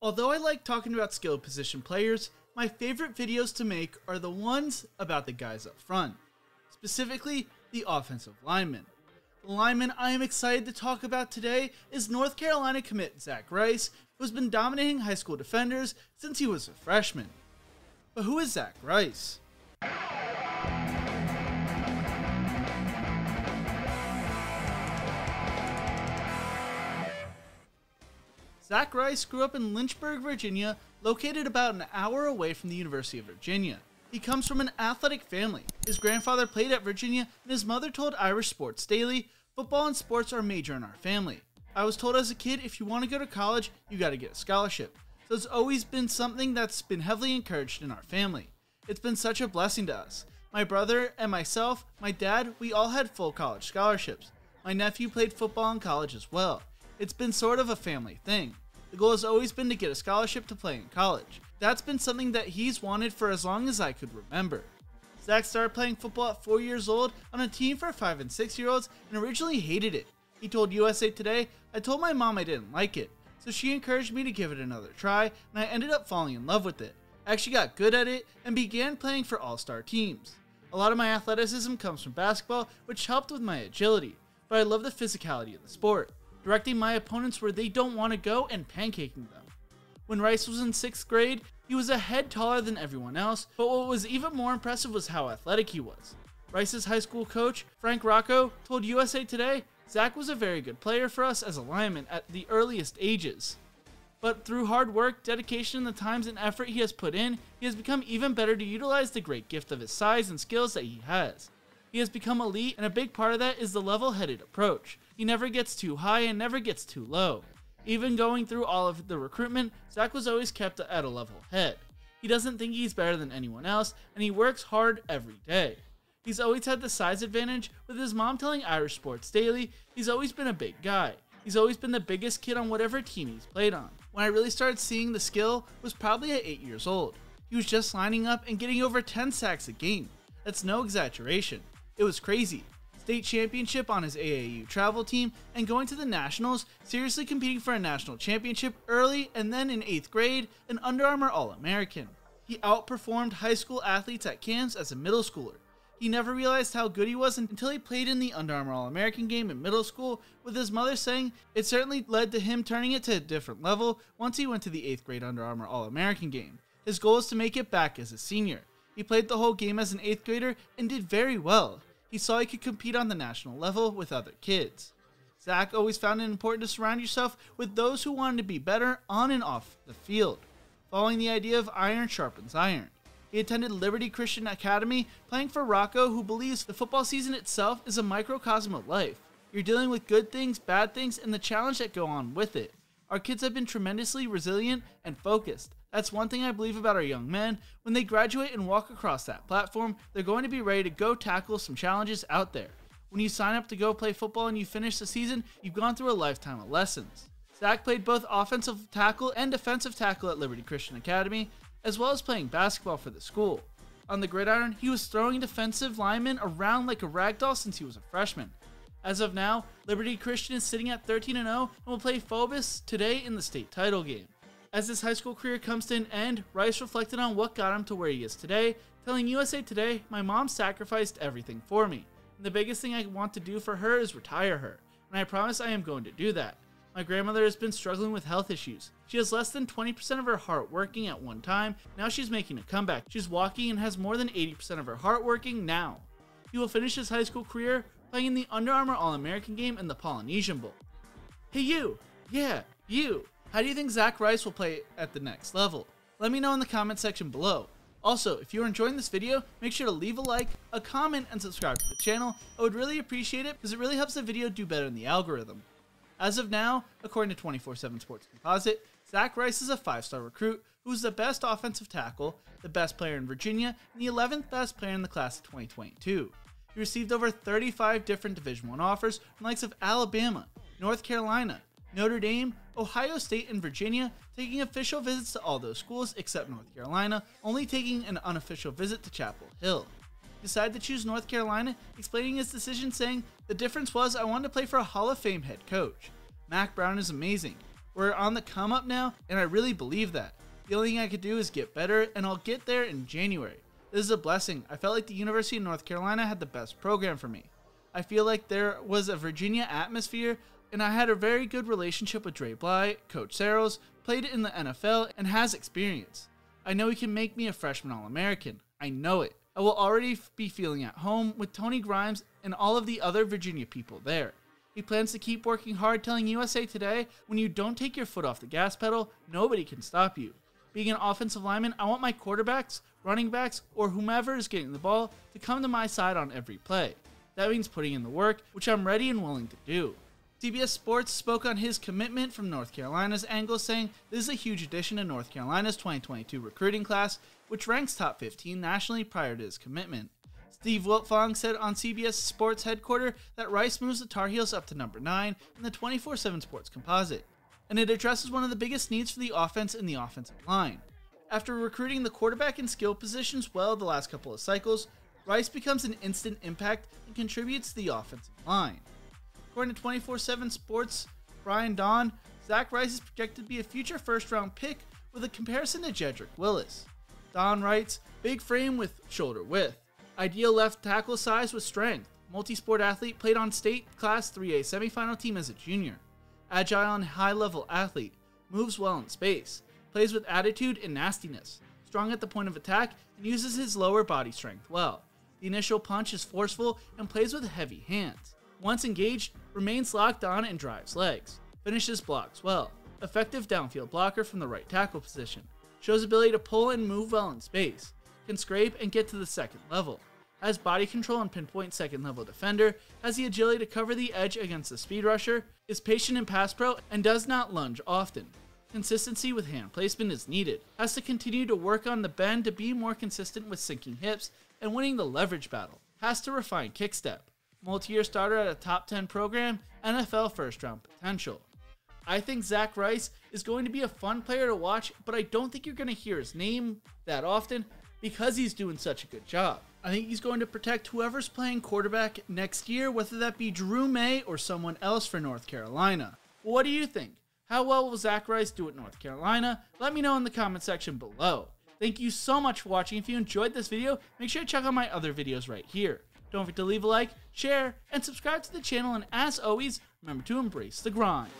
Although I like talking about skill position players, my favorite videos to make are the ones about the guys up front, specifically the offensive linemen. The lineman I am excited to talk about today is North Carolina commit Zach Rice, who has been dominating high school defenders since he was a freshman. But who is Zach Rice? Zach Rice grew up in Lynchburg, Virginia, located about an hour away from the University of Virginia. He comes from an athletic family. His grandfather played at Virginia, and his mother told Irish Sports Daily, "Football and sports are major in our family. I was told as a kid, if you want to go to college, you got to get a scholarship." So it's always been something that's been heavily encouraged in our family. It's been such a blessing to us. My brother and myself, my dad, we all had full college scholarships. My nephew played football in college as well. It's been sort of a family thing. The goal has always been to get a scholarship to play in college. That's been something that he's wanted for as long as I could remember. Zach started playing football at 4 years old on a team for 5 and 6 year olds and originally hated it. He told USA Today, "I told my mom I didn't like it, so she encouraged me to give it another try, and I ended up falling in love with it. I actually got good at it and began playing for all-star teams. A lot of my athleticism comes from basketball, which helped with my agility, but I love the physicality of the sport, directing my opponents where they don't want to go and pancaking them." When Rice was in 6th grade, he was a head taller than everyone else, but what was even more impressive was how athletic he was. Rice's high school coach, Frank Rocco, told USA Today, "Zach was a very good player for us as a lineman at the earliest ages. But through hard work, dedication, and the times and effort he has put in, he has become even better to utilize the great gift of his size and skills that he has. He has become elite, and a big part of that is the level-headed approach. He never gets too high and never gets too low. Even going through all of the recruitment, Zach was always kept at a level head. He doesn't think he's better than anyone else, and he works hard every day. He's always had the size advantage, with his mom telling Irish Sports Daily he's always been a big guy. He's always been the biggest kid on whatever team he's played on. When I really started seeing the skill was probably at 8 years old. He was just lining up and getting over 10 sacks a game. That's no exaggeration. It was crazy. State championship on his AAU travel team and going to the nationals, seriously competing for a national championship early, and then in 8th grade, an Under Armour All-American. He outperformed high school athletes at camps as a middle schooler. He never realized how good he was until he played in the Under Armour All-American game in middle school, with his mother saying it certainly led to him turning it to a different level once he went to the 8th grade Under Armour All-American game. His goal is to make it back as a senior. He played the whole game as an 8th grader and did very well. He saw he could compete on the national level with other kids. Zach always found it important to surround yourself with those who wanted to be better on and off the field, following the idea of iron sharpens iron. He attended Liberty Christian Academy, playing for Rocco, who believes the football season itself is a microcosm of life. You're dealing with good things, bad things, and the challenge that go on with it. Our kids have been tremendously resilient and focused. That's one thing I believe about our young men. When they graduate and walk across that platform, they're going to be ready to go tackle some challenges out there. When you sign up to go play football and you finish the season, you've gone through a lifetime of lessons. Zach played both offensive tackle and defensive tackle at Liberty Christian Academy, as well as playing basketball for the school. On the gridiron, he was throwing defensive linemen around like a ragdoll since he was a freshman. As of now, Liberty Christian is sitting at 13-0 and will play Phobos today in the state title game. As his high school career comes to an end, Rice reflected on what got him to where he is today, telling USA Today, "My mom sacrificed everything for me, and the biggest thing I want to do for her is retire her, and I promise I am going to do that. My grandmother has been struggling with health issues. She has less than 20% of her heart working at one time. Now she's making a comeback. She's walking and has more than 80% of her heart working now." He will finish his high school career playing in the Under Armour All-American game and the Polynesian Bowl. Hey you! Yeah, you! How do you think Zach Rice will play at the next level? Let me know in the comment section below. Also, if you're enjoying this video, make sure to leave a like, a comment, and subscribe to the channel. I would really appreciate it because it really helps the video do better in the algorithm. As of now, according to 24/7 Sports Composite, Zach Rice is a 5-star recruit who is the best offensive tackle, the best player in Virginia, and the 11th best player in the class of 2022. He received over 35 different Division I offers from the likes of Alabama, North Carolina, Notre Dame, Ohio State, and Virginia, taking official visits to all those schools except North Carolina, only taking an unofficial visit to Chapel Hill. He decided to choose North Carolina, explaining his decision saying, "The difference was I wanted to play for a Hall of Fame head coach. Mac Brown is amazing. We're on the come up now, and I really believe that. The only thing I could do is get better, and I'll get there in January. This is a blessing. I felt like the University of North Carolina had the best program for me. I feel like there was a Virginia atmosphere, and I had a very good relationship with Dre Bly. Coach Saros played in the NFL and has experience. I know he can make me a freshman All-American. I know it. I will already be feeling at home with Tony Grimes and all of the other Virginia people there. He plans to keep working hard, telling USA Today, when you don't take your foot off the gas pedal, nobody can stop you. Being an offensive lineman, I want my quarterbacks, running backs, or whomever is getting the ball to come to my side on every play. That means putting in the work, which I'm ready and willing to do. CBS Sports spoke on his commitment from North Carolina's angle, saying this is a huge addition to North Carolina's 2022 recruiting class, which ranks top 15 nationally prior to his commitment. Steve Wiltfong said on CBS Sports headquarters that Rice moves the Tar Heels up to number 9 in the 24/7 Sports composite, and it addresses one of the biggest needs for the offense in the offensive line. After recruiting the quarterback and skill positions well the last couple of cycles, Rice becomes an instant impact and contributes to the offensive line. According to 24/7 Sports' Brian Dawn, Zach Rice is projected to be a future first-round pick with a comparison to Jedrick Willis. Dawn writes, big frame with shoulder width, ideal left tackle size with strength, multi-sport athlete, played on state class 3A semifinal team as a junior, agile and high-level athlete, moves well in space, plays with attitude and nastiness, strong at the point of attack, and uses his lower body strength well. The initial punch is forceful and plays with heavy hands. Once engaged, remains locked on and drives legs. Finishes blocks well. Effective downfield blocker from the right tackle position. Shows ability to pull and move well in space. Can scrape and get to the second level. Has body control and pinpoint second level defender. Has the agility to cover the edge against the speed rusher. Is patient in pass pro and does not lunge often. Consistency with hand placement is needed. Has to continue to work on the bend to be more consistent with sinking hips and winning the leverage battle. Has to refine kick step. Multi-year starter at a top 10 program, NFL first round potential. I think Zach Rice is going to be a fun player to watch, but I don't think you're going to hear his name that often because he's doing such a good job. I think he's going to protect whoever's playing quarterback next year, whether that be Drew May or someone else for North Carolina. But what do you think? How well will Zach Rice do at North Carolina? Let me know in the comment section below. Thank you so much for watching. If you enjoyed this video, make sure to check out my other videos right here. Don't forget to leave a like, share, and subscribe to the channel, and as always, remember to embrace the grind.